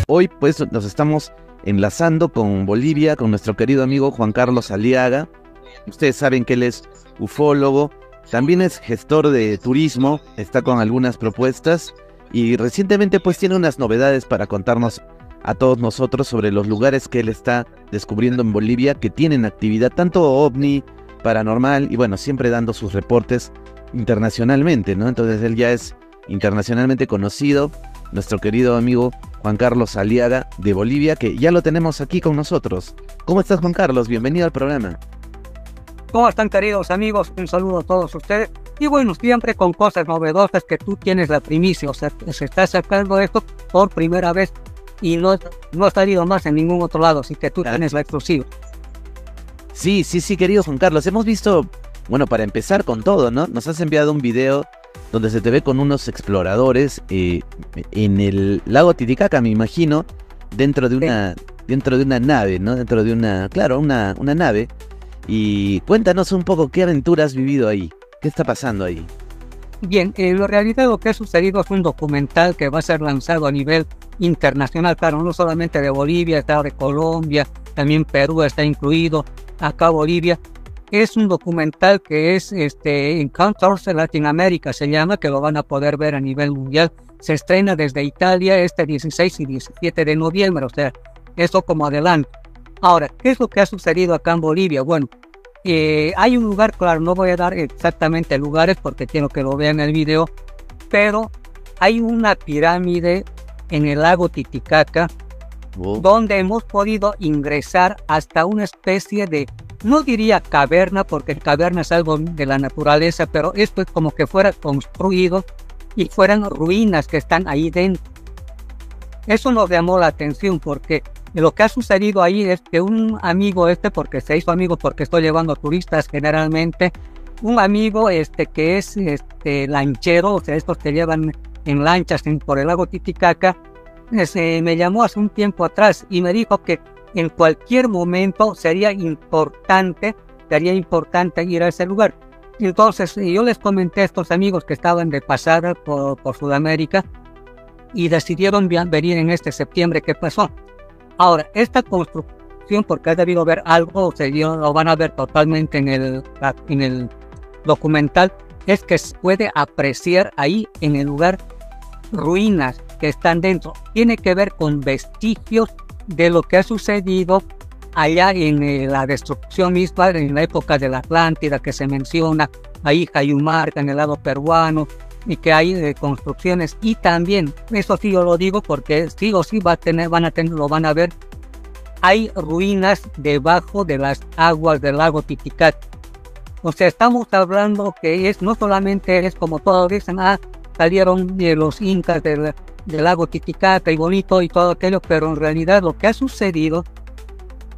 Hoy pues nos estamos enlazando con Bolivia, con nuestro querido amigo Juan Carlos Aliaga. Ustedes saben que él es ufólogo, también es gestor de turismo, está con algunas propuestas y recientemente pues tiene unas novedades para contarnos a todos nosotros sobre los lugares que él está descubriendo en Bolivia que tienen actividad tanto ovni, paranormal y bueno, siempre dando sus reportes internacionalmente, ¿no? Entonces él ya es internacionalmente conocido, nuestro querido amigo Juan Carlos Aliaga de Bolivia, que ya lo tenemos aquí con nosotros. ¿Cómo estás, Juan Carlos? Bienvenido al programa. ¿Cómo están, queridos amigos? Un saludo a todos ustedes. Y bueno, siempre con cosas novedosas que tú tienes la primicia, o sea, se está sacando esto por primera vez y no ha salido más en ningún otro lado, así que tú tienes la exclusiva. Sí, querido Juan Carlos, hemos visto, bueno, para empezar con todo, ¿no? Nos has enviado un video donde se te ve con unos exploradores en el lago Titicaca, me imagino, dentro de una nave, ¿no? Dentro de una nave. Y cuéntanos un poco qué aventura has vivido ahí, qué está pasando ahí. Bien, en realidad lo que ha sucedido es un documental que va a ser lanzado a nivel internacional, claro, no solamente de Bolivia, está de Colombia, también Perú está incluido, acá Bolivia. Es un documental que es Encounters en Latinoamérica, se llama, que lo van a poder ver a nivel mundial. Se estrena desde Italia este 16 y 17 de noviembre, o sea, eso como adelanto. Ahora, ¿qué es lo que ha sucedido acá en Bolivia? Bueno, hay un lugar, claro, no voy a dar exactamente lugares porque quiero que lo vean en el video, pero hay una pirámide en el lago Titicaca, donde hemos podido ingresar hasta una especie de, no diría caverna, porque caverna es algo de la naturaleza, pero esto es como que fuera construido y fueran ruinas que están ahí dentro. Eso nos llamó la atención porque lo que ha sucedido ahí es que un amigo porque se hizo amigo porque estoy llevando turistas generalmente, un amigo que es lanchero, o sea, estos que llevan en lanchas por el lago Titicaca, me llamó hace un tiempo atrás y me dijo que en cualquier momento sería importante ir a ese lugar. Entonces yo les comenté a estos amigos que estaban de pasada por Sudamérica y decidieron venir en este septiembre. ¿Qué pasó? Ahora, esta construcción, porque ha debido ver algo, o sea, lo van a ver totalmente en el documental, es que se puede apreciar ahí en el lugar ruinas que están dentro. Tiene que ver con vestigios de lo que ha sucedido allá en la destrucción misma, en la época de la Atlántida, que se menciona ahí Cayumarca, en el lado peruano, y que hay construcciones. Y también, eso sí yo lo digo porque sí o sí lo van a ver, hay ruinas debajo de las aguas del lago Titicaca. O sea, estamos hablando que no solamente es como todos dicen, salieron los incas del lago Titicaca y bonito y todo aquello, pero en realidad lo que ha sucedido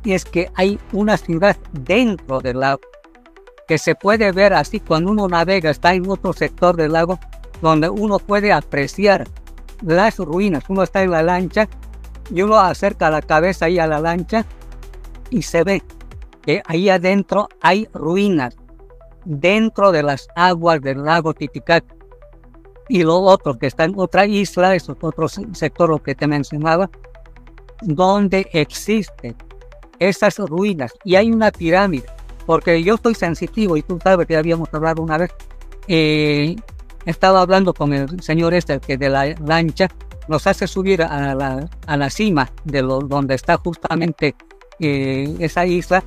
es que hay una ciudad dentro del lago que se puede ver así cuando uno navega, está en otro sector del lago donde uno puede apreciar las ruinas. Uno está en la lancha y uno acerca la cabeza ahí a la lancha y se ve que ahí adentro hay ruinas dentro de las aguas del lago Titicaca. Y lo otro, que está en otra isla, es otro sector, lo que te mencionaba, donde existen esas ruinas. Y hay una pirámide, porque yo estoy sensitivo, y tú sabes que habíamos hablado una vez. Estaba hablando con el señor que de la lancha nos hace subir a la cima de donde está justamente esa isla.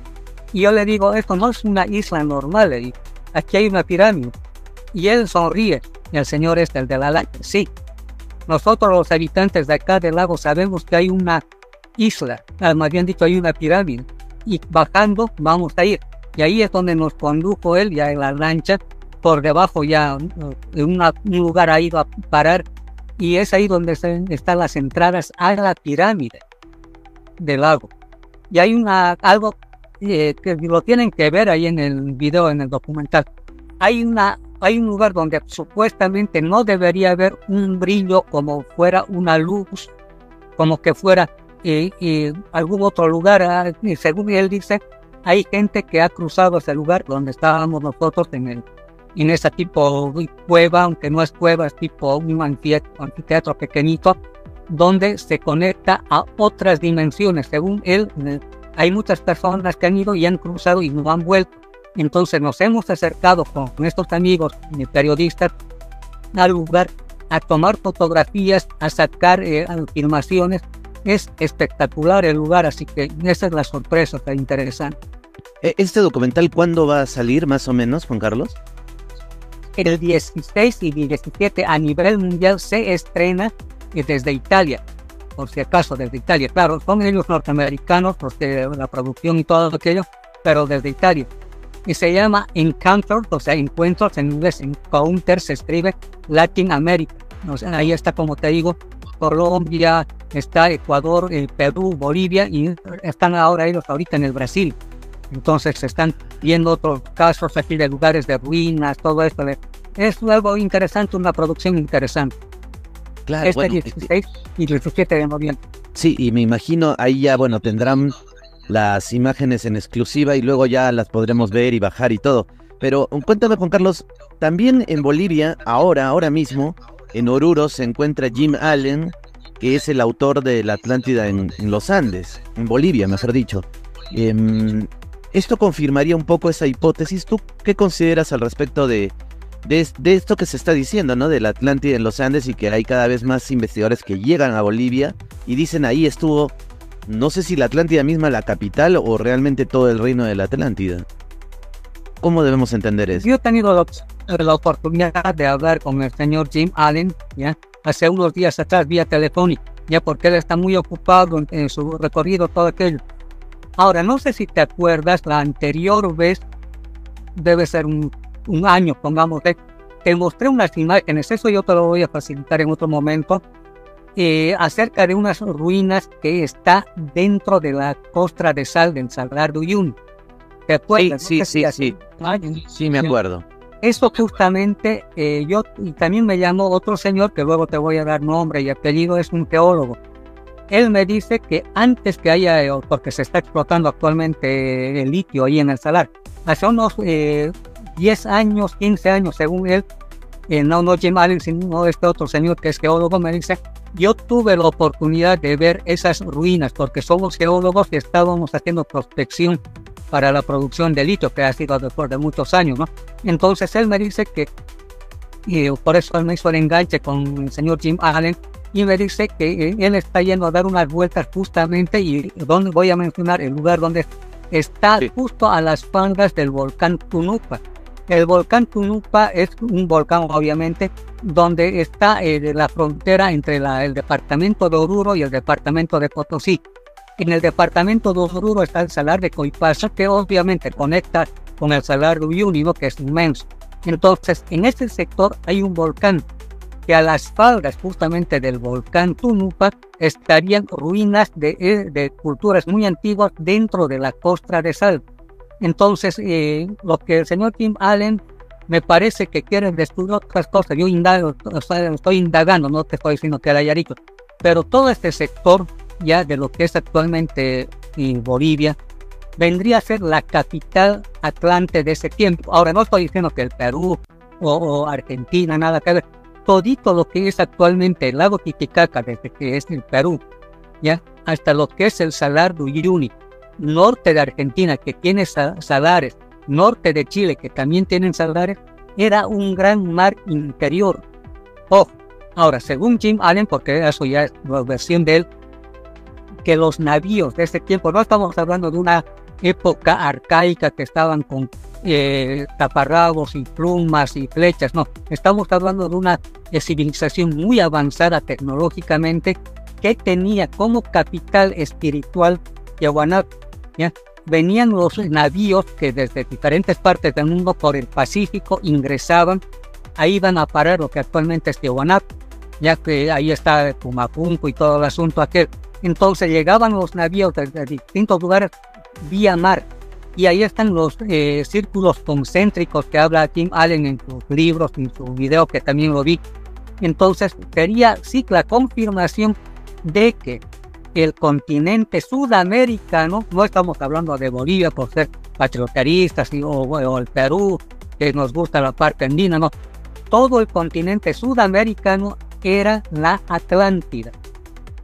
Y yo le digo, esto no es una isla normal, aquí hay una pirámide. Y él sonríe. El señor el de la lancha, sí. Nosotros los habitantes de acá del lago sabemos que hay una isla, más bien dicho, hay una pirámide. Y bajando vamos a ir. Y ahí es donde nos condujo él, ya en la lancha, por debajo ya en un lugar ha ido a parar. Y es ahí donde están las entradas a la pirámide del lago. Y hay algo que lo tienen que ver ahí en el video, en el documental. Hay un lugar donde supuestamente no debería haber un brillo como fuera una luz, como que fuera algún otro lugar. Según él dice, hay gente que ha cruzado ese lugar donde estábamos nosotros en ese tipo de cueva, aunque no es cueva, es tipo un anfiteatro pequeñito, donde se conecta a otras dimensiones. Según él, hay muchas personas que han ido y han cruzado y no han vuelto. Entonces nos hemos acercado con estos amigos periodistas al lugar a tomar fotografías, a sacar filmaciones. Es espectacular el lugar, así que esa es la sorpresa tan interesante. ¿Este documental cuándo va a salir más o menos, Juan Carlos? El 16 y 17 a nivel mundial se estrena desde Italia, por si acaso desde Italia. Claro, son ellos norteamericanos, porque la producción y todo aquello, pero desde Italia. Y se llama Encounters, o sea, encuentros en inglés. Encounter se escribe Latin America. O sea, ahí está, como te digo, Colombia, está Ecuador, Perú, Bolivia, y están ahora ellos ahorita en el Brasil. Entonces se están viendo otros casos aquí de lugares de ruinas, todo esto. Es algo interesante, una producción interesante. Claro, 16 y 17 de noviembre. Sí, y me imagino ahí ya, bueno, tendrán las imágenes en exclusiva y luego ya las podremos ver y bajar y todo. Pero cuéntame, Juan Carlos, también en Bolivia, ahora mismo, en Oruro se encuentra Jim Allen, que es el autor de la Atlántida en los Andes, en Bolivia, mejor dicho. Esto confirmaría un poco esa hipótesis. ¿Tú qué consideras al respecto de esto que se está diciendo, ¿no? De la Atlántida en los Andes, y que hay cada vez más investigadores que llegan a Bolivia y dicen ahí estuvo, no sé si la Atlántida misma, la capital, o realmente todo el reino de la Atlántida? ¿Cómo debemos entender eso? Yo he tenido la oportunidad de hablar con el señor Jim Allen, ¿ya? Hace unos días atrás, vía telefónica, ya, porque él está muy ocupado en su recorrido, todo aquello. Ahora, no sé si te acuerdas, la anterior vez, debe ser un año, pongamos, te mostré unas imágenes, eso yo te lo voy a facilitar en otro momento, acerca de unas ruinas que está dentro de la costra de sal del Salar de Uyuni. ¿Te acuerdas? Sí, sí, me acuerdo. Eso justamente, y también me llamó otro señor, que luego te voy a dar nombre y apellido, es un geólogo. Él me dice que antes que haya, porque se está explotando actualmente el litio ahí en el salar, hace unos 10 años, 15 años, según él, no Jim Allen, sino este otro señor que es geólogo, me dice, yo tuve la oportunidad de ver esas ruinas, porque somos geólogos y estábamos haciendo prospección para la producción de litio, que ha sido después de muchos años, ¿no? Entonces él me dice que, y por eso él me hizo el enganche con el señor Jim Allen, y me dice que él está yendo a dar unas vueltas justamente, y donde voy a mencionar el lugar donde está, justo a las faldas del volcán Tunupa. El volcán Tunupa es un volcán, obviamente, donde está la frontera entre el departamento de Oruro y el departamento de Potosí. En el departamento de Oruro está el salar de Coipasa, que obviamente conecta con el salar de Uyuni, ¿no? Que es inmenso. Entonces, en este sector hay un volcán, que a las faldas justamente del volcán Tunupa estarían ruinas de culturas muy antiguas dentro de la costra de sal. Entonces, lo que el señor Jim Allen me parece que quiere descubrir otras cosas. Yo estoy indagando, no te estoy diciendo que la haya dicho, pero todo este sector ya de lo que es actualmente en Bolivia vendría a ser la capital atlante de ese tiempo. Ahora, no estoy diciendo que el Perú o Argentina, nada que ver. Todito lo que es actualmente el lago Titicaca, desde que es el Perú, ya hasta lo que es el salar de Uyuni, norte de Argentina, que tiene salares, norte de Chile, que también tienen salares, era un gran mar interior. Ahora, según Jim Allen, porque eso ya es la versión de él, que los navíos de ese tiempo, no estamos hablando de una época arcaica que estaban con taparrabos y plumas y flechas, no, estamos hablando de una civilización muy avanzada tecnológicamente, que tenía como capital espiritual Tiahuanaco, ¿ya? Venían los navíos que desde diferentes partes del mundo por el Pacífico ingresaban, ahí iban a parar lo que actualmente es Tiahuanaco, ya que ahí está Pumapunco y todo el asunto aquel. Entonces llegaban los navíos desde distintos lugares vía mar, y ahí están los círculos concéntricos que habla Jim Allen en sus libros, en su video que también lo vi. Entonces sería sí la confirmación de que el continente sudamericano, no estamos hablando de Bolivia por ser patriotaristas o el Perú, que nos gusta la parte andina, no, todo el continente sudamericano era la Atlántida.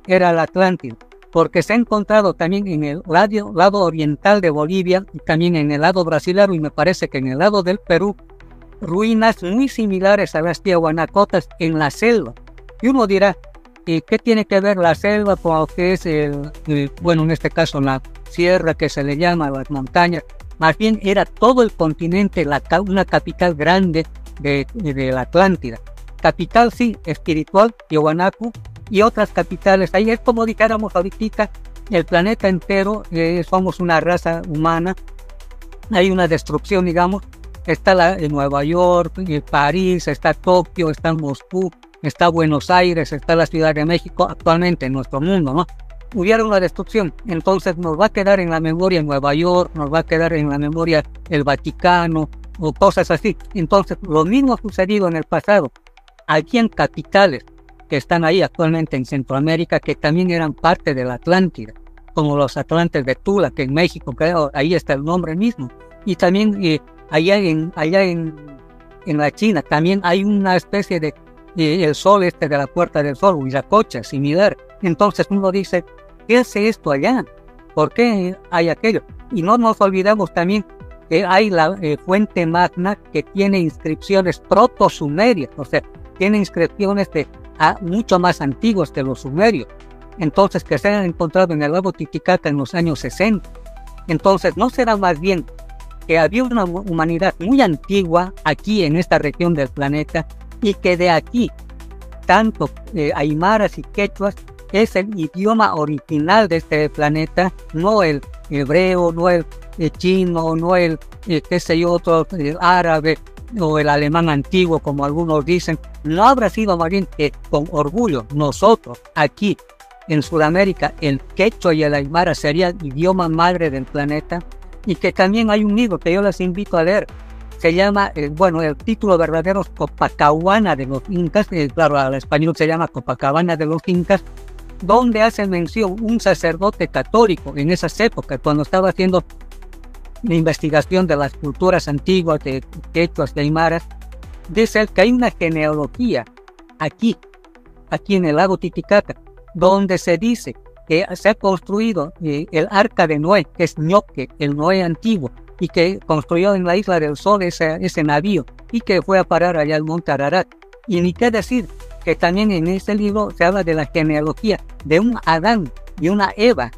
era la Atlántida, porque se ha encontrado también en el lado oriental de Bolivia y también en el lado brasileño, y me parece que en el lado del Perú, ruinas muy similares a las Tiahuanacotas en la selva. Y uno dirá, ¿qué tiene que ver la selva con lo que es bueno, en este caso la sierra que se le llama, las montañas? Más bien era todo el continente, una capital grande de la Atlántida. Capital, sí, espiritual, Tiahuanaco, y otras capitales. Ahí es como dijéramos ahorita, el planeta entero, somos una raza humana, hay una destrucción, digamos. Está en Nueva York, París, está Tokio, está Moscú, está Buenos Aires, está la Ciudad de México, actualmente en nuestro mundo, ¿no? Hubiera una destrucción, entonces nos va a quedar en la memoria Nueva York, nos va a quedar en la memoria el Vaticano, o cosas así. Entonces, lo mismo ha sucedido en el pasado. Habían capitales que están ahí actualmente en Centroamérica, que también eran parte de la Atlántida, como los Atlantes de Tula, que en México, creo, ahí está el nombre mismo. Y también allá en la China también hay una especie de el sol de la Puerta del Sol, Huiracocha, similar. Entonces uno dice, ¿qué hace esto allá? ¿Por qué hay aquello? Y no nos olvidamos también que hay la fuente magna que tiene inscripciones proto-sumerias, o sea, tiene inscripciones mucho más antiguas que los sumerios. Entonces, que se han encontrado en el lago Titicaca en los años 60. Entonces, ¿no será más bien que había una humanidad muy antigua aquí en esta región del planeta y que de aquí, tanto aymaras y quechuas, es el idioma original de este planeta, no el hebreo, no el chino, no el, qué sé yo, otro, el árabe o el alemán antiguo, como algunos dicen? ¿No habrá sido más bien que con orgullo nosotros aquí en Sudamérica el quechua y el aymara sería el idioma madre del planeta? Y que también hay un libro que yo les invito a leer, se llama, bueno, el título verdadero es Copacabana de los Incas, claro, al español se llama Copacabana de los Incas, donde hace mención un sacerdote católico en esas épocas, cuando estaba haciendo la investigación de las culturas antiguas de quechuas y aymaras. Dice él que hay una genealogía aquí en el lago Titicaca, donde se dice que se ha construido el arca de Noé, que es Ñoque, el Noé antiguo, y que construyó en la isla del Sol ese navío, y que fue a parar allá al monte Ararat. Y ni qué decir que también en ese libro se habla de la genealogía de un Adán y una Eva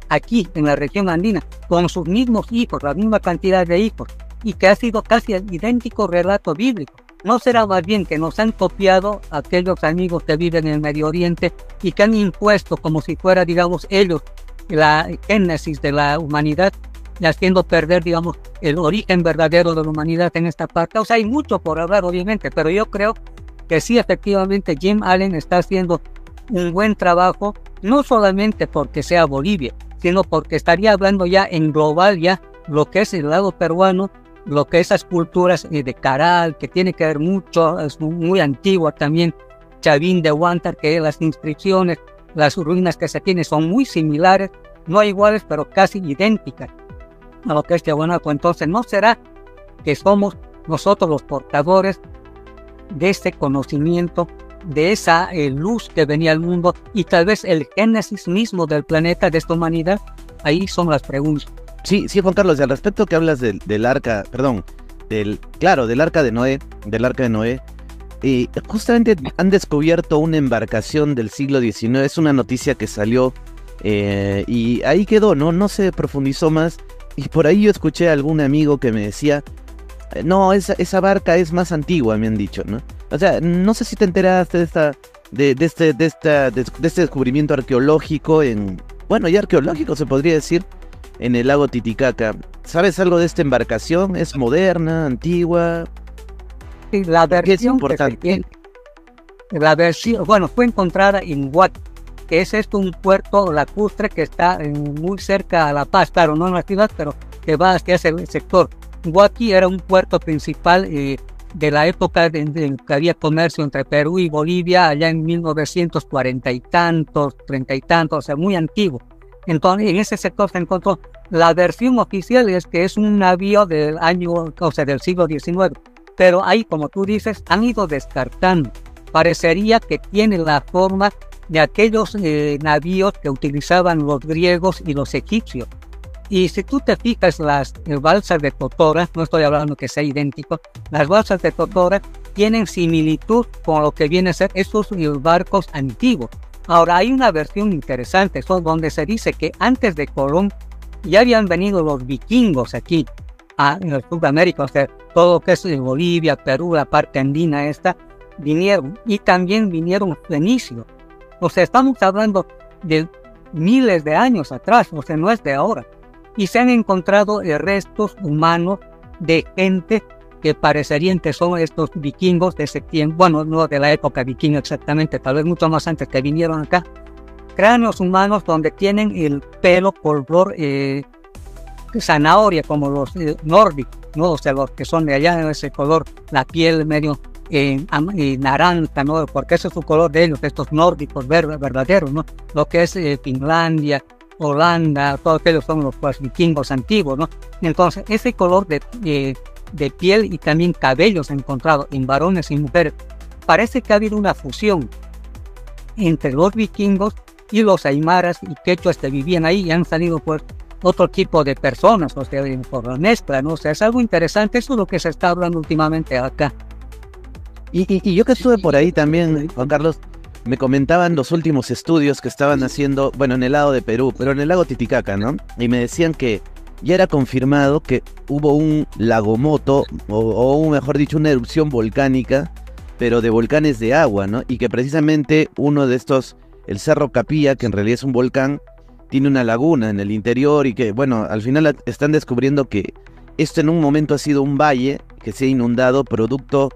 aquí en la región andina, con sus mismos hijos, la misma cantidad de hijos, y que ha sido casi el idéntico relato bíblico. ¿No será más bien que nos han copiado aquellos amigos que viven en el Medio Oriente y que han impuesto como si fuera, digamos, ellos la génesis de la humanidad, y haciendo perder, digamos, el origen verdadero de la humanidad en esta parte? O sea, hay mucho por hablar, obviamente, pero yo creo que sí, efectivamente, Jim Allen está haciendo un buen trabajo, no solamente porque sea Bolivia, sino porque estaría hablando ya en global ya lo que es el lado peruano, lo que esas culturas de Caral, que tiene que ver mucho, es muy antigua también, Chavín de Huántar, que las inscripciones, las ruinas que se tienen son muy similares, no iguales, pero casi idénticas a lo que es Tiahuanaco. Entonces, ¿no será que somos nosotros los portadores de ese conocimiento, de esa luz que venía al mundo, y tal vez el génesis mismo del planeta, de esta humanidad? Ahí son las preguntas. Sí, Juan Carlos, al respecto que hablas del arca, perdón, del arca de Noé, justamente han descubierto una embarcación del siglo XIX, es una noticia que salió y ahí quedó, no se profundizó más, y por ahí yo escuché a algún amigo que me decía, no, esa barca es más antigua, me han dicho, ¿no? O sea, no sé si te enteraste de este descubrimiento arqueológico ya arqueológico se podría decir, en el lago Titicaca. ¿Sabes algo de esta embarcación? ¿Es moderna, antigua? Sí, la versión es importante. Bueno, fue encontrada en Huaqui, que es un puerto lacustre que está muy cerca a La Paz, claro, no en la ciudad, pero que va hacia ese sector. Huaqui era un puerto principal de la época en que había comercio entre Perú y Bolivia, allá en 1940 y tantos, 30 y tantos, o sea, muy antiguo. Entonces, en ese sector se encontró. La versión oficial es que es un navío del siglo XIX, pero ahí, como tú dices, han ido descartando. Parecería que tiene la forma de aquellos navíos que utilizaban los griegos y los egipcios. Y si tú te fijas, las balsas de Totora, no estoy hablando que sea idéntico, las balsas de Totora tienen similitud con lo que viene a ser estos barcos antiguos. Ahora, hay una versión interesante, donde se dice que antes de Colón ya habían venido los vikingos aquí, en Sudamérica, o sea, todo lo que es Bolivia, Perú, la parte andina esta, vinieron, y también vinieron fenicios. O sea, estamos hablando de miles de años atrás, o sea, no es de ahora. Y se han encontrado restos humanos de gente que parecerían que son estos vikingos de ese tiempo, bueno, no de la época vikinga exactamente, tal vez mucho más antes que vinieron acá. Cráneos humanos donde tienen el pelo color zanahoria, como los nórdicos, ¿no? O sea, los que son de allá, ese color, la piel medio naranja, ¿no? Porque ese es su color de ellos, estos nórdicos verdaderos, ¿no? Lo que es Finlandia, Holanda, todos aquellos son los pues, vikingos antiguos, ¿no? Entonces, ese color de piel y también cabellos encontrados en varones y mujeres, parece que ha habido una fusión entre los vikingos y los aymaras y quechuas que vivían ahí, y han salido pues otro tipo de personas, o sea, por la mezcla, ¿no? O sea, es algo interesante, eso es lo que se está hablando últimamente acá. Y yo que estuve por ahí también, Juan Carlos, me comentaban los últimos estudios que estaban haciendo, bueno, en el lado de Perú, pero en el lago Titicaca, ¿no? Y me decían que ya era confirmado que hubo un lagomoto, o mejor dicho, una erupción volcánica, pero de volcanes de agua, ¿no? Y que precisamente uno de estos, el Cerro Capilla, que en realidad es un volcán, tiene una laguna en el interior y que, bueno, al final están descubriendo que esto en un momento ha sido un valle que se ha inundado producto...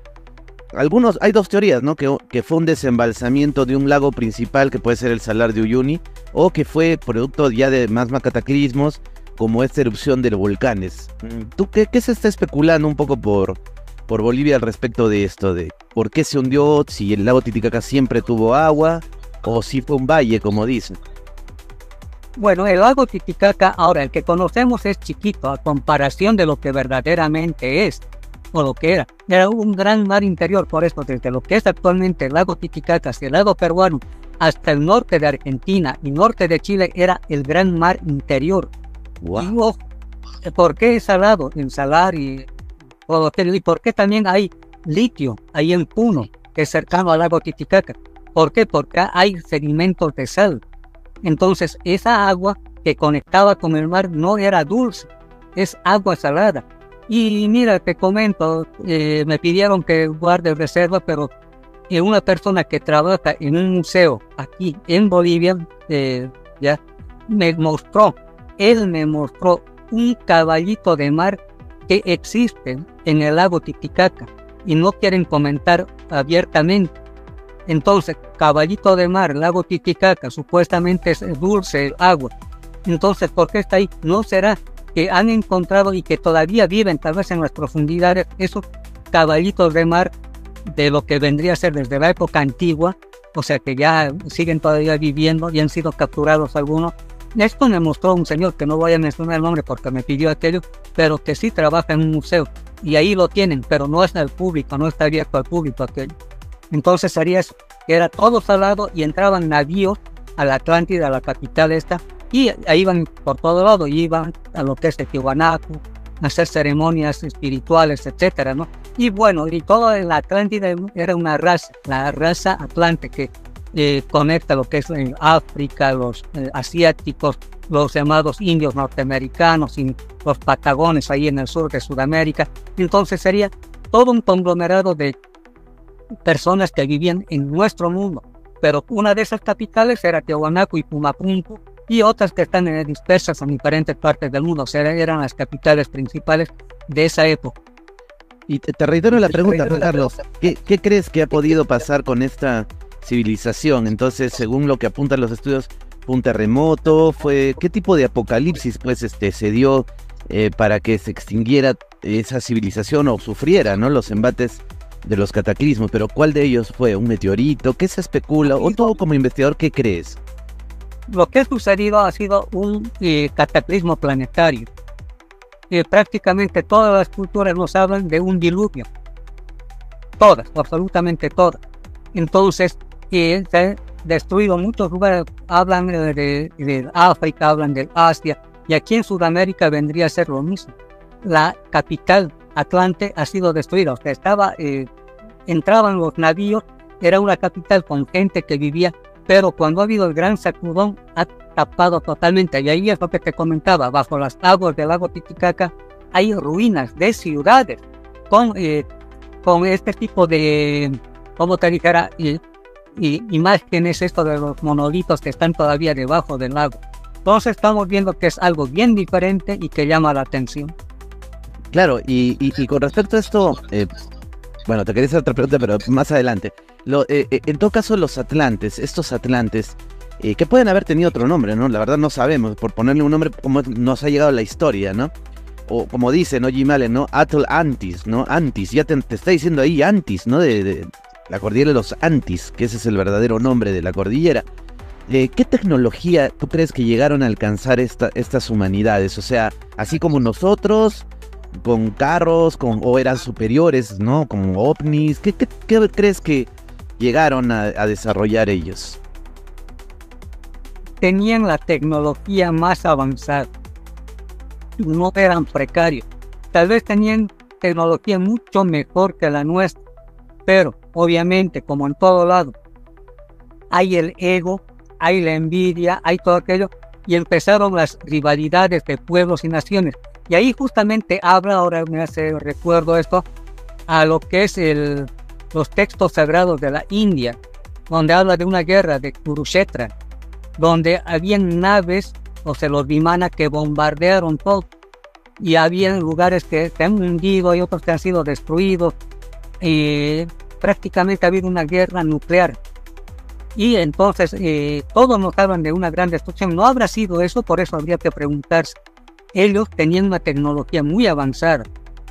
hay dos teorías, ¿no? Que fue un desembalsamiento de un lago principal, que puede ser el Salar de Uyuni, o que fue producto ya de más cataclismos, como esta erupción de los volcanes. ¿Tú qué se está especulando un poco por Bolivia al respecto de esto? De por qué se hundió, si el lago Titicaca siempre tuvo agua, o si fue un valle, como dicen. Bueno, el lago Titicaca, ahora el que conocemos es chiquito a comparación de lo que verdaderamente es, o lo que era un gran mar interior. Por eso, desde lo que es actualmente el lago Titicaca hacia el lado peruano hasta el norte de Argentina y norte de Chile era el gran mar interior. Wow. ¿Y por qué es salado? En Salar y por qué también hay litio ahí en Puno, que es cercano al lago Titicaca. ¿Por qué? Porque hay sedimentos de sal. Entonces, esa agua que conectaba con el mar no era dulce, es agua salada. Y mira, te comento, me pidieron que guarde reserva, pero una persona que trabaja en un museo aquí en Bolivia, ya él me mostró un caballito de mar que existe en el lago Titicaca y no quieren comentar abiertamente. Entonces, caballito de mar, lago Titicaca, supuestamente es dulce agua. Entonces, ¿por qué está ahí? ¿No será que han encontrado y que todavía viven tal vez en las profundidades esos caballitos de mar de lo que vendría a ser desde la época antigua? O sea, que ya siguen todavía viviendo y han sido capturados algunos. Esto me mostró un señor, que no voy a mencionar el nombre porque me pidió aquello, pero que sí trabaja en un museo. Y ahí lo tienen, pero no es al público, no está abierto al público aquello. Entonces sería eso, que era todo salado y entraban navíos a la Atlántida, a la capital esta, y ahí iban por todo lado, y iban a lo que es Tiwanaku, a hacer ceremonias espirituales, etcétera, ¿no? Y bueno, y todo en la Atlántida era una raza, la raza Atlante, que conecta lo que es África, los asiáticos, los llamados indios norteamericanos y los patagones ahí en el sur de Sudamérica. Entonces sería todo un conglomerado de personas que vivían en nuestro mundo, pero una de esas capitales era Tiwanaku y Pumapunku, y otras que están dispersas en diferentes partes del mundo. O sea, eran las capitales principales de esa época. Y te reitero la pregunta, Juan Carlos, ¿qué crees que ha podido pasar con esta civilización? Entonces, según lo que apuntan los estudios, ¿fue un terremoto? ¿Qué tipo de apocalipsis pues se dio para que se extinguiera esa civilización o sufriera, ¿no?, los embates de los cataclismos? Pero ¿cuál de ellos fue? ¿Un meteorito? ¿Qué se especula? ¿O todo como investigador qué crees? Lo que ha sucedido ha sido un cataclismo planetario. Prácticamente todas las culturas nos hablan de un diluvio. Todas, absolutamente todas. Entonces, destruido muchos lugares, hablan de África, hablan de Asia, y aquí en Sudamérica vendría a ser lo mismo. La capital, Atlante, ha sido destruida, o sea, entraban los navíos, era una capital con gente que vivía, pero cuando ha habido el gran sacudón, ha tapado totalmente, y ahí es lo que te comentaba, bajo las aguas del lago Titicaca, hay ruinas de ciudades, con este tipo de, como te dijera, imágenes, esto de los monolitos que están todavía debajo del lago. Entonces estamos viendo que es algo bien diferente y que llama la atención. Claro, y con respecto a esto, bueno, te quería hacer otra pregunta, pero más adelante. En todo caso, estos atlantes, que pueden haber tenido otro nombre, ¿no? La verdad no sabemos, por ponerle un nombre como nos ha llegado la historia, ¿no? O como dice, ¿no? Jim Allen, ¿no? Atlantis, ¿no? Antis, ya te está diciendo ahí Antis, ¿no? De la cordillera de los Antis, que ese es el verdadero nombre de la cordillera. ¿Qué tecnología tú crees que llegaron a alcanzar estas humanidades? O sea, así como nosotros, con carros, o eran superiores, ¿no? Como ovnis. ¿Qué crees que llegaron a desarrollar ellos? Tenían la tecnología más avanzada, no eran precarios, tal vez tenían tecnología mucho mejor que la nuestra, pero obviamente, como en todo lado, hay el ego, hay la envidia, hay todo aquello, y empezaron las rivalidades de pueblos y naciones. Y ahí justamente ahora me hace recuerdo esto, a lo que es los textos sagrados de la India, donde habla de una guerra de Kurukshetra, donde habían naves, o sea, los Vimana, que bombardearon todo, y había lugares que se han hundido y otros que han sido destruidos, y prácticamente ha habido una guerra nuclear. Y entonces todos nos hablan de una gran destrucción. No habrá sido eso, por eso habría que preguntarse. Ellos tenían una tecnología muy avanzada,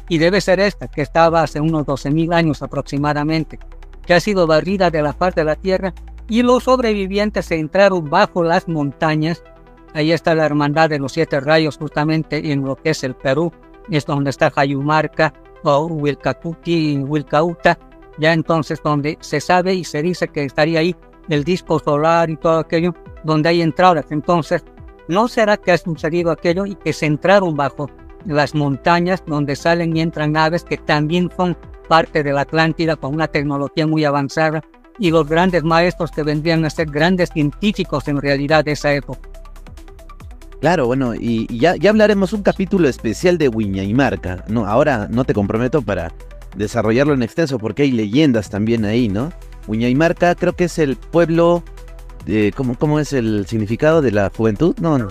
y debe ser esta, que estaba hace unos 12.000 años aproximadamente, que ha sido barrida de la faz de la tierra, y los sobrevivientes se entraron bajo las montañas. Ahí está la hermandad de los 7 rayos, justamente en lo que es el Perú, es donde está Jayumarca o Wilcacuti, Wilcauta, ya entonces donde se sabe y se dice que estaría ahí el disco solar y todo aquello, donde hay entradas. Entonces, ¿no será que ha sucedido aquello y que se entraron bajo las montañas donde salen y entran naves que también son parte de la Atlántida con una tecnología muy avanzada, y los grandes maestros que vendrían a ser grandes científicos en realidad de esa época? Claro, bueno, y ya hablaremos un capítulo especial de Huñaymarca, ¿no? Ahora no te comprometo para desarrollarlo en extenso porque hay leyendas también ahí, ¿no? Huñaymarca creo que es el pueblo, ¿cómo es el significado de la juventud? No.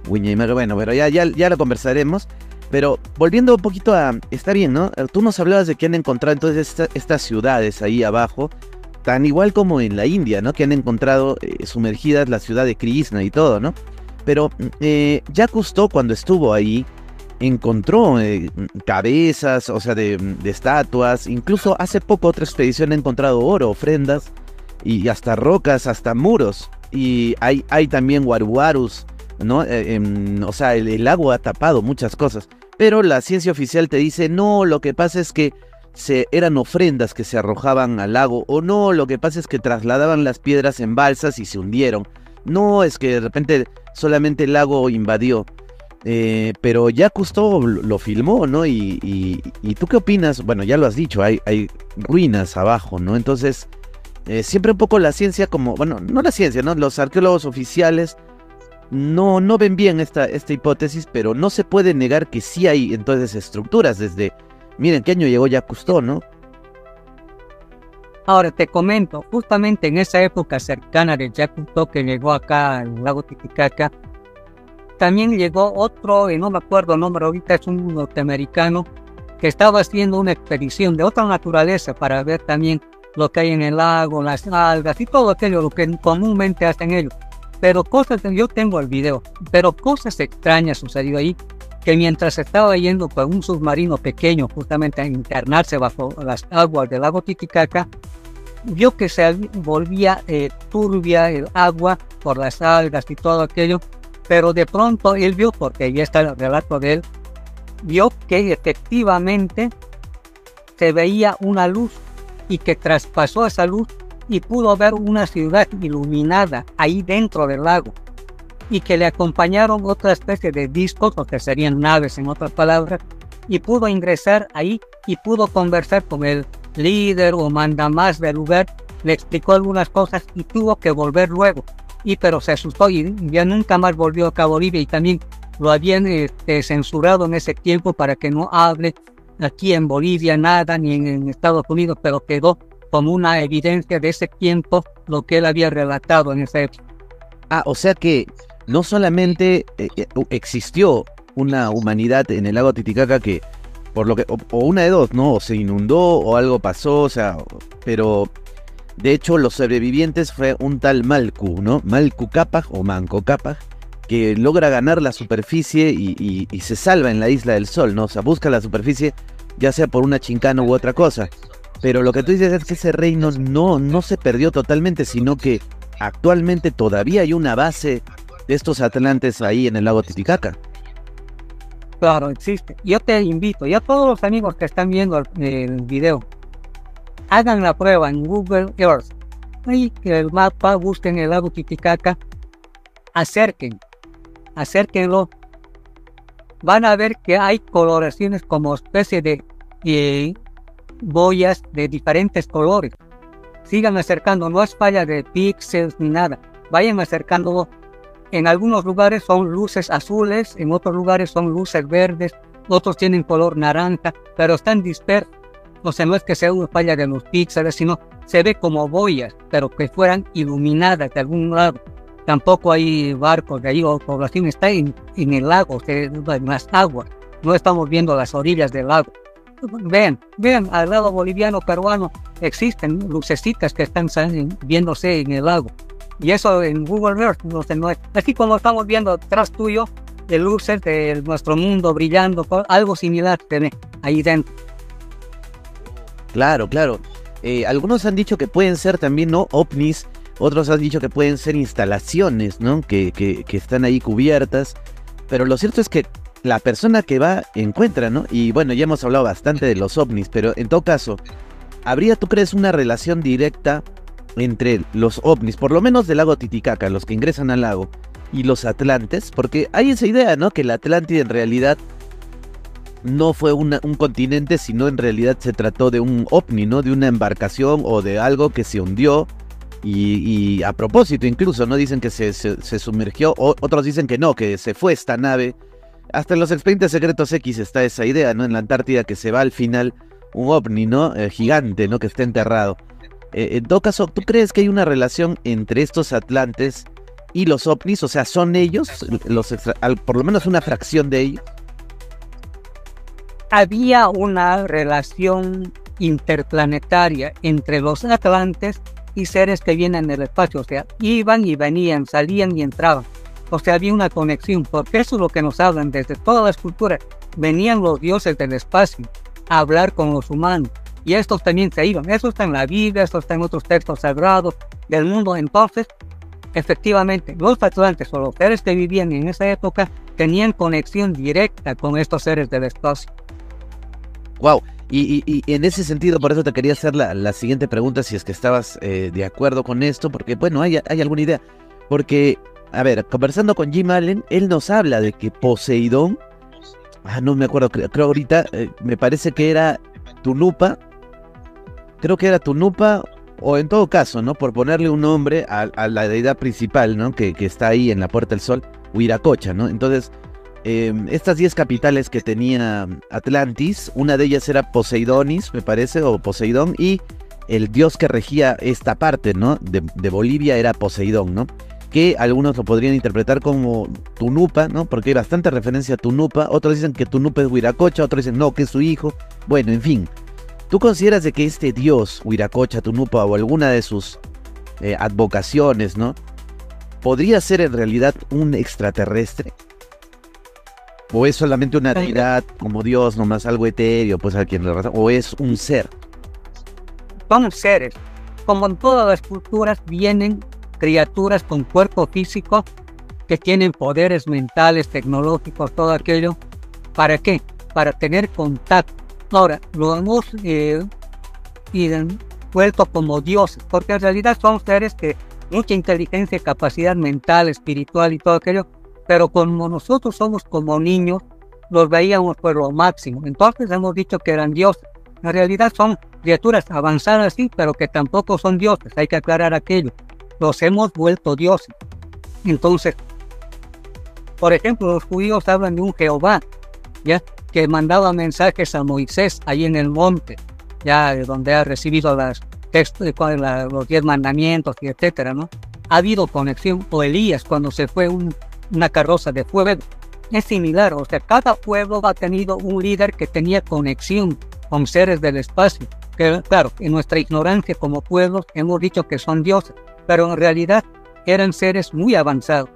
Huñaymarca, bueno, pero ya lo conversaremos. Pero volviendo un poquito está bien, ¿no? Tú nos hablabas de que han encontrado entonces estas ciudades ahí abajo, tan igual como en la India, ¿no? Que han encontrado sumergidas la ciudad de Krishna y todo, ¿no? Pero Jacques Cousteau, cuando estuvo ahí, encontró cabezas, o sea, de estatuas. Incluso hace poco otra expedición ha encontrado oro, ofrendas, y hasta rocas, hasta muros. Y hay también guaruarus, ¿no? O sea, el agua ha tapado muchas cosas. Pero la ciencia oficial te dice, no, lo que pasa es que eran ofrendas que se arrojaban al lago. O no, lo que pasa es que trasladaban las piedras en balsas y se hundieron. No, es que de repente solamente el lago invadió. Pero ya Cousteau lo filmó, ¿no? Y ¿tú qué opinas? Bueno, ya lo has dicho, hay ruinas abajo, ¿no? Entonces, siempre un poco la ciencia como... Bueno, no la ciencia, ¿no? Los arqueólogos oficiales no ven bien esta hipótesis, pero no se puede negar que sí hay entonces estructuras desde... Miren, ¿qué año llegó Jacques Cousteau, no? Ahora te comento, justamente en esa época cercana de Jacques Cousteau, que llegó acá al lago Titicaca, también llegó otro, y no me acuerdo el nombre ahorita, es un norteamericano que estaba haciendo una expedición de otra naturaleza para ver también lo que hay en el lago, las algas y todo aquello, lo que comúnmente hacen ellos. Pero yo tengo el video, pero cosas extrañas sucedió ahí, que mientras estaba yendo con un submarino pequeño justamente a internarse bajo las aguas del lago Titicaca, vio que se volvía turbia el agua por las algas y todo aquello, pero de pronto él vio, porque ya está el relato de él, vio que efectivamente se veía una luz y que traspasó esa luz y pudo ver una ciudad iluminada ahí dentro del lago, y que le acompañaron otra especie de discos, o que serían naves en otras palabras, y pudo ingresar ahí y pudo conversar con el líder o mandamás del lugar, le explicó algunas cosas y tuvo que volver luego, pero se asustó y ya nunca más volvió acá a Bolivia, y también lo habían censurado en ese tiempo para que no hable aquí en Bolivia nada, ni en Estados Unidos, pero quedó como una evidencia de ese tiempo lo que él había relatado en esa época. Ah, o sea que no solamente existió una humanidad en el lago Titicaca que, por lo que, o una de dos, ¿no? O se inundó o algo pasó, o sea, pero de hecho los sobrevivientes fue un tal Malcu, ¿no? Malcu Cápac o Manco Cápac, que logra ganar la superficie y se salva en la Isla del Sol, ¿no? O sea, busca la superficie, ya sea por una chincana u otra cosa. Pero lo que tú dices es que ese reino no se perdió totalmente, sino que actualmente todavía hay una base de estos atlantes ahí en el lago Titicaca. Claro, existe. Yo te invito, y a todos los amigos que están viendo el video, hagan la prueba en Google Earth. Ahí que el mapa, busquen el lago Titicaca, acérquenlo. Van a ver que hay coloraciones como especie de boyas de diferentes colores. Sigan acercando, no es falla de píxeles ni nada. Vayan acercándolo. En algunos lugares son luces azules, en otros lugares son luces verdes, otros tienen color naranja, pero están dispersos. O sea, no es que sea una falla de los píxeles, sino se ve como boyas, pero que fueran iluminadas de algún lado. Tampoco hay barcos de ahí, o población está en el lago, en las aguas. No estamos viendo las orillas del lago. Vean, al lado boliviano, peruano, existen lucecitas que están viéndose en el lago. Y eso en Google Earth no es. Así como estamos viendo atrás tuyo, de luces de nuestro mundo brillando, algo similar se ve ahí dentro. Claro. Algunos han dicho que pueden ser también, ¿no?, ovnis. Otros han dicho que pueden ser instalaciones, ¿no?, que están ahí cubiertas. Pero lo cierto es que la persona que va encuentra, ¿no? Y bueno, ya hemos hablado bastante de los ovnis, pero en todo caso, ¿habría, tú crees, una relación directa entre los ovnis, por lo menos del lago Titicaca, los que ingresan al lago, y los atlantes? Porque hay esa idea, ¿no?, que la Atlántida en realidad no fue un continente, sino en realidad se trató de un ovni, ¿no?, de una embarcación o de algo que se hundió. Y a propósito incluso, ¿no? Dicen que se sumergió, otros dicen que no, que se fue esta nave. Hasta en los Expedientes Secretos X está esa idea, ¿no?, en la Antártida, que se va al final un ovni, ¿no?, gigante, ¿no?, que está enterrado. En todo caso, ¿tú crees que hay una relación entre estos atlantes y los ovnis? O sea, ¿son ellos, por lo menos una fracción de ellos? Había una relación interplanetaria entre los atlantes y seres que vienen del espacio, o sea, iban y venían, salían y entraban. O sea, había una conexión, porque eso es lo que nos hablan desde todas las culturas. Venían los dioses del espacio a hablar con los humanos, y estos también se iban. Eso está en la Biblia, eso está en otros textos sagrados del mundo. Entonces, efectivamente, los atlantes o los seres que vivían en esa época tenían conexión directa con estos seres del espacio. Wow. Y en ese sentido, por eso te quería hacer la siguiente pregunta, si es que estabas de acuerdo con esto, porque bueno, hay alguna idea. Porque, a ver, conversando con Jim Allen, él nos habla de que Poseidón, no me acuerdo, creo ahorita, me parece que era Tunupa, o en todo caso, ¿no?, por ponerle un nombre a la deidad principal, ¿no?, que está ahí en la Puerta del Sol, Huiracocha, ¿no? Entonces, estas 10 capitales que tenía Atlantis, una de ellas era Poseidonis, me parece, o Poseidón, y el dios que regía esta parte, ¿no?, de Bolivia era Poseidón, ¿no?, que algunos lo podrían interpretar como Tunupa, ¿no?, porque hay bastante referencia a Tunupa. Otros dicen que Tunupa es Huiracocha, otros dicen no, que es su hijo. Bueno, en fin, ¿tú consideras de que este dios, Huiracocha, Tunupa, o alguna de sus advocaciones, ¿no?, podría ser en realidad un extraterrestre? ¿O es solamente una deidad como Dios, nomás algo etéreo, pues a quien le razón? ¿O es un ser? Son seres. Como en todas las culturas, vienen criaturas con cuerpo físico que tienen poderes mentales, tecnológicos, todo aquello. ¿Para qué? Para tener contacto. Ahora, lo hemos vuelto como dioses, porque en realidad son seres que mucha inteligencia, capacidad mental, espiritual y todo aquello, pero como nosotros somos como niños, los veíamos por lo máximo. Entonces hemos dicho que eran dioses. En realidad son criaturas avanzadas, sí, pero que tampoco son dioses. Hay que aclarar aquello. Los hemos vuelto dioses. Entonces, por ejemplo, los judíos hablan de un Jehová, ¿ya?, que mandaba mensajes a Moisés ahí en el monte, ya donde ha recibido los 10 mandamientos y etcétera, ¿no? Ha habido conexión. O Elías, cuando se fue una carroza de fuego. Es similar, o sea, cada pueblo ha tenido un líder que tenía conexión con seres del espacio. Que, claro, en nuestra ignorancia como pueblos hemos dicho que son dioses, pero en realidad eran seres muy avanzados.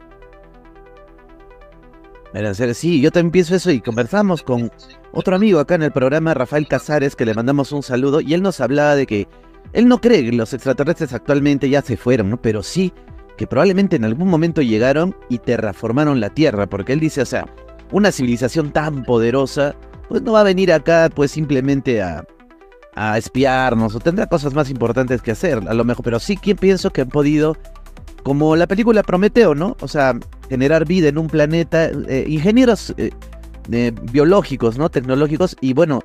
Sí, yo también pienso eso y conversamos con otro amigo acá en el programa, Rafael Casares, que le mandamos un saludo, y él nos hablaba de que él no cree que los extraterrestres actualmente ya se fueron, ¿no? Pero sí que probablemente en algún momento llegaron y terraformaron la Tierra, porque él dice, o sea, una civilización tan poderosa, pues no va a venir acá pues simplemente a espiarnos, o tendrá cosas más importantes que hacer, a lo mejor, pero sí que pienso que han podido, como la película Prometeo, ¿no? O sea, generar vida en un planeta, ingenieros biológicos, ¿no? Tecnológicos, y bueno,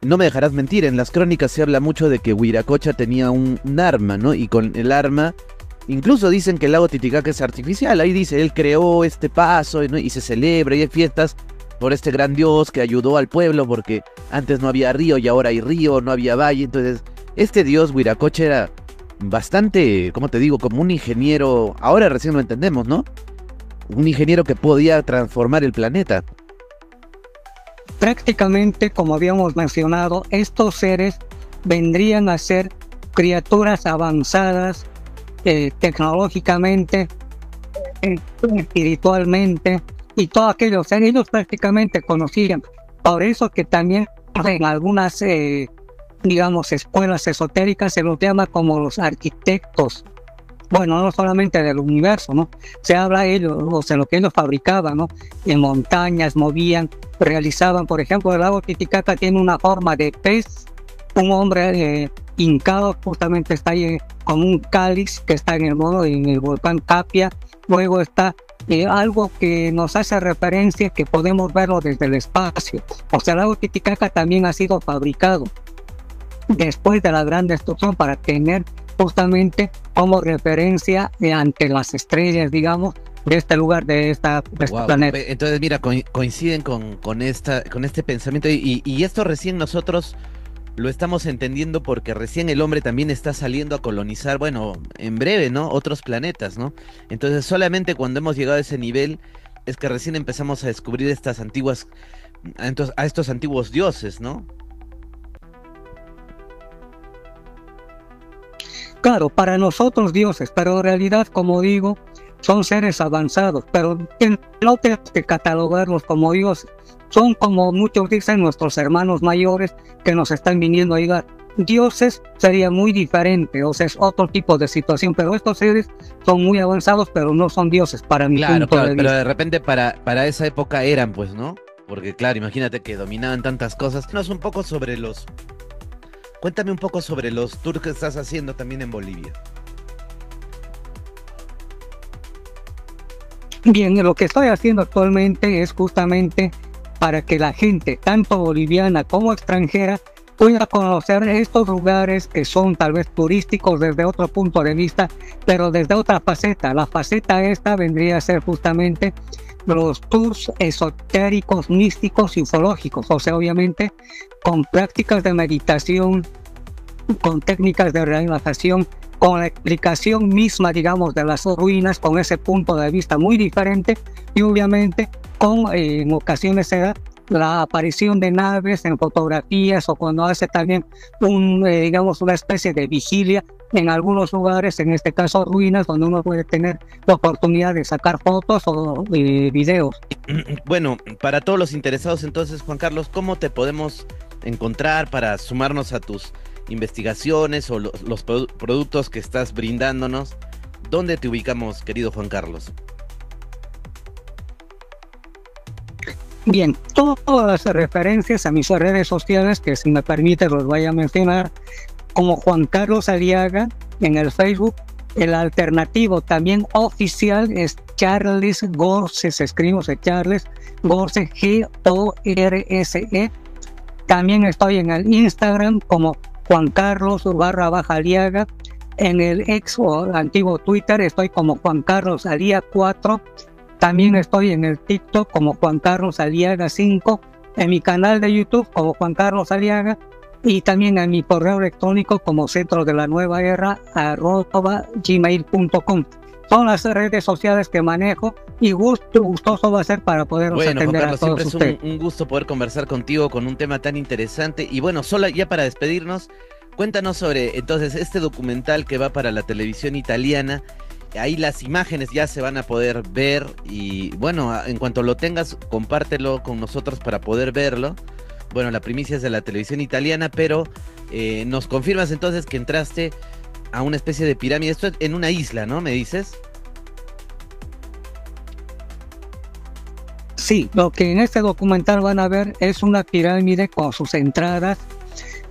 no me dejarás mentir, en las crónicas se habla mucho de que Huiracocha tenía un arma, ¿no? Y con el arma, incluso dicen que el lago Titicaca es artificial, ahí dice, él creó este paso, ¿no? Y se celebra y hay fiestas por este gran dios que ayudó al pueblo, porque antes no había río y ahora hay río, no había valle, entonces este dios Huiracocha era bastante, ¿cómo te digo?, como un ingeniero, ahora recién lo entendemos, ¿no? Un ingeniero que podía transformar el planeta. Prácticamente, como habíamos mencionado, estos seres vendrían a ser criaturas avanzadas tecnológicamente, espiritualmente y todo aquello. O sea, ellos prácticamente conocían. Por eso que también en algunas, digamos, escuelas esotéricas se los llama como los arquitectos. Bueno, no solamente del universo, ¿no? Se habla de ellos, o sea, lo que ellos fabricaban, ¿no? En montañas, movían, realizaban, por ejemplo, el lago Titicaca tiene una forma de pez, un hombre hincado justamente está ahí con un cáliz que está en el volcán Capia. Luego está algo que nos hace referencia que podemos verlo desde el espacio. O sea, el lago Titicaca también ha sido fabricado después de la gran destrucción para tener justamente como referencia ante las estrellas, digamos, de este lugar, de este planeta. Entonces, mira, coinciden con este pensamiento y esto recién nosotros lo estamos entendiendo porque recién el hombre también está saliendo a colonizar, bueno, en breve, ¿no?, otros planetas, ¿no? Entonces, solamente cuando hemos llegado a ese nivel es que recién empezamos a descubrir a estos antiguos dioses, ¿no? Claro, para nosotros dioses, pero en realidad, como digo, son seres avanzados, pero no tenemos que catalogarlos como dioses. Son, como muchos dicen, nuestros hermanos mayores que nos están viniendo a ayudar. Dioses sería muy diferente, o sea, es otro tipo de situación, pero estos seres son muy avanzados, pero no son dioses para mi punto de vista. Pero de repente para esa época eran, pues, ¿no? Porque claro, imagínate que dominaban tantas cosas. Cuéntame un poco sobre los tours que estás haciendo también en Bolivia. Bien, lo que estoy haciendo actualmente es justamente para que la gente, tanto boliviana como extranjera, pueda conocer estos lugares que son tal vez turísticos desde otro punto de vista, pero desde otra faceta. La faceta esta vendría a ser justamente los tours esotéricos, místicos y ufológicos, o sea, obviamente con prácticas de meditación, con técnicas de relajación, con la explicación misma, digamos, de las ruinas, con ese punto de vista muy diferente, y obviamente en ocasiones se da la aparición de naves en fotografías, o cuando hace también digamos, una especie de vigilia en algunos lugares, en este caso ruinas, donde uno puede tener la oportunidad de sacar fotos o videos. Bueno, para todos los interesados entonces, Juan Carlos, ¿cómo te podemos encontrar para sumarnos a tus investigaciones o los productos que estás brindándonos? ¿Dónde te ubicamos, querido Juan Carlos? Bien, todas las referencias a mis redes sociales, que si me permite los voy a mencionar, como Juan Carlos Aliaga en el Facebook. El alternativo también oficial es Charles Gorse, se escribe Charles Gorse, Gorse. También estoy en el Instagram como Juan Carlos _ Aliaga. En el ex o antiguo Twitter estoy como Juan Carlos Aliaga 4. También estoy en el TikTok como Juan Carlos Aliaga 5. En mi canal de YouTube como Juan Carlos Aliaga. Y también en mi correo electrónico como centro de la nueva era @gmail.com. Son las redes sociales que manejo y gustoso va a ser para podernos Bueno, Juan atender Carlos, a todos siempre es ustedes. un gusto poder conversar contigo con un tema tan interesante. Y bueno, solo ya para despedirnos, cuéntanos sobre entonces este documental que va para la televisión italiana. Ahí las imágenes ya se van a poder ver y bueno, en cuanto lo tengas, compártelo con nosotros para poder verlo. Bueno, la primicia es de la televisión italiana, pero nos confirmas entonces que entraste a una especie de pirámide. Esto es en una isla, ¿no? ¿Me dices? Sí, lo que en este documental van a ver es una pirámide con sus entradas,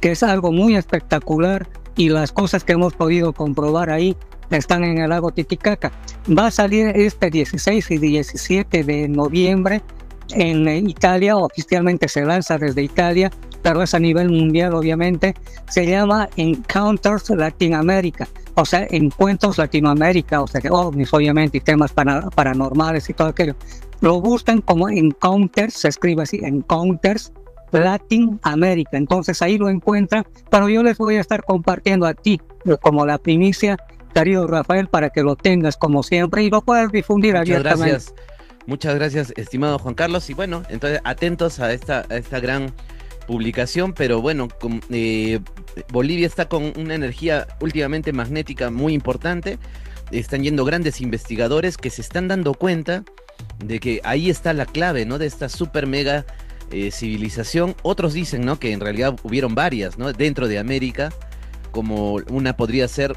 que es algo muy espectacular, y las cosas que hemos podido comprobar ahí están en el lago Titicaca. Va a salir este 16 y 17 de noviembre en Italia, oficialmente se lanza desde Italia, pero es a nivel mundial obviamente. Se llama Encounters Latin America, o sea, Encuentros Latinoamérica, o sea, que ovnis obviamente y temas paranormales y todo aquello. Lo buscan como Encounters, se escribe así, Encounters Latin America. Entonces ahí lo encuentran, pero yo les voy a estar compartiendo a ti como la primicia, querido Rafael, para que lo tengas como siempre y lo puedas difundir Muchas abiertamente. gracias. Muchas gracias, estimado Juan Carlos. Y bueno, entonces atentos a esta gran publicación, pero bueno, Bolivia está con una energía últimamente magnética muy importante. Están yendo grandes investigadores que se están dando cuenta de que ahí está la clave, ¿no? De esta super mega civilización. Otros dicen, ¿no? Que en realidad hubieron varias, ¿no? Dentro de América, como una podría ser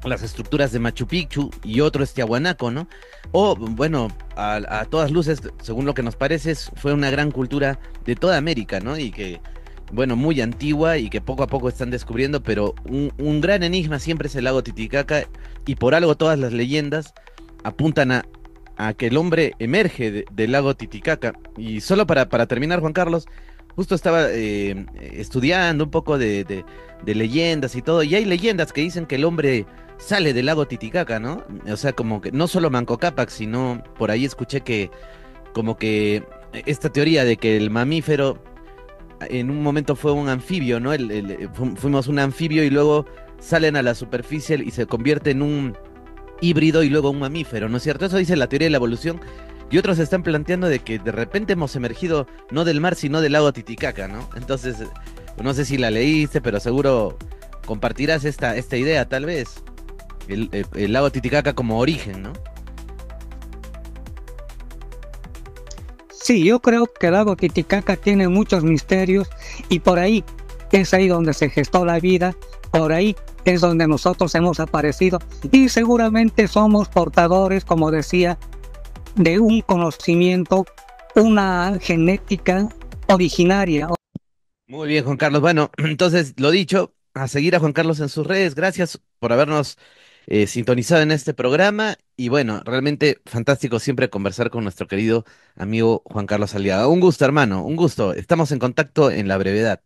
las estructuras de Machu Picchu y otro es Tiahuanaco, ¿no? O, bueno, a todas luces, según lo que nos parece, fue una gran cultura de toda América, ¿no? Y que, bueno, muy antigua y que poco a poco están descubriendo, pero un gran enigma siempre es el lago Titicaca y por algo todas las leyendas apuntan a que el hombre emerge del lago Titicaca. Y solo para terminar, Juan Carlos, justo estaba estudiando un poco de leyendas y todo, y hay leyendas que dicen que el hombre sale del lago Titicaca, ¿no? O sea, como que no solo Manco Cápac, sino por ahí escuché que como que esta teoría de que el mamífero en un momento fue un anfibio, ¿no? Fuimos un anfibio y luego salen a la superficie y se convierte en un híbrido y luego un mamífero, ¿no es cierto? Eso dice la teoría de la evolución. Y otros están planteando de que de repente hemos emergido no del mar, sino del lago Titicaca, ¿no? Entonces, no sé si la leíste, pero seguro compartirás esta idea, tal vez. El lago Titicaca como origen, ¿no? Sí, yo creo que el lago Titicaca tiene muchos misterios y por ahí es ahí donde se gestó la vida, por ahí es donde nosotros hemos aparecido y seguramente somos portadores, como decía, de un conocimiento, una genética originaria. Muy bien, Juan Carlos. Bueno, entonces, lo dicho, a seguir a Juan Carlos en sus redes. Gracias por habernos sintonizado en este programa. Y bueno, realmente fantástico siempre conversar con nuestro querido amigo Juan Carlos Aliaga. Un gusto, hermano, un gusto. Estamos en contacto en la brevedad.